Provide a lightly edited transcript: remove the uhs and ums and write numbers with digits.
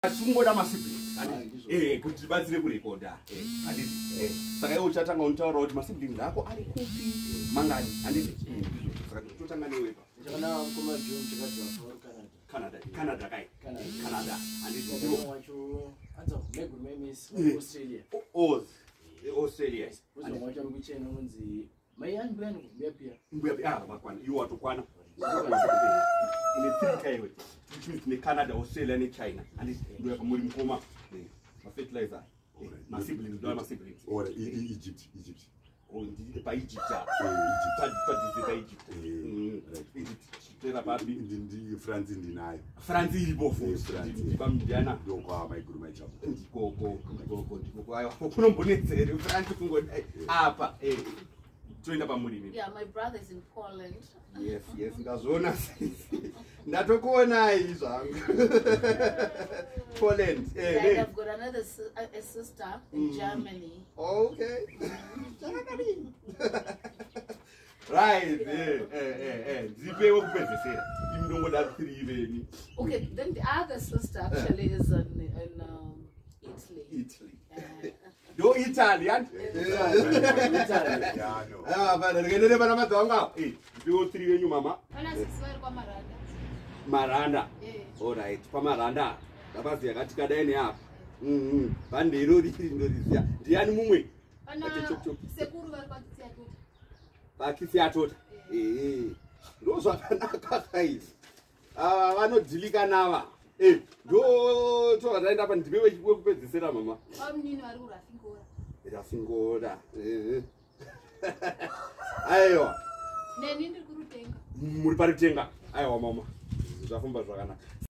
Asungoda masiblings. Kuti batsire kurekoda. Handiti. Saka iwe uchatanga untaura kuti masiblings ako ari kupi mangani. Handiti. Saka totanga newe pa. Chakana kuma June chakadzwa Canada kai. Canada. Handiti. Wacho anza meguru memis Australia. Australia. Uzo wacho kuchena unzi Mayan brand kubia pia. Mbia makwana. You are to kwana. In the 3 kaiwe. Which means in Canada, Australia and China. And it's do have muri mkoma. Ma fertilizer. Ma siblings, do my siblings. Or Egypt. Oh, by Egypt. Egypt. Egypt. Tera babi in France in deny. France is both. France. Bambiana. Don't go my guru my job. Go. Kuno mbonetse France kungo apa. Yeah, my brother is in Poland. Yes, ngazona. Ndatokuona izvangu. Poland. And I've got another a sister in Germany. Okay. Right. Zipewe kupedzesera. Imdongo da 3 veni. Okay, then the other sister actually is in Italy. Do Italian? Yeah, no. But the Banama Donga. Do 3 when you mama. Maranda. All right, Pamaranda. Tabasi katika deni hapa. Bande rodi ndorisia. Ndiani mumwe? Sekuru walikuwa Pakisia tota. Ndo zvakanaka guys. Vanodhilika nava. Do to ataenda apa ndipewe chikwe kupedzesera mama. Munini vari kurafingora. Rafingora. Aiwa. Neni ndiri kurutenga. Muri paritenga. Aiwa mama. Zvafamba zvakanaka.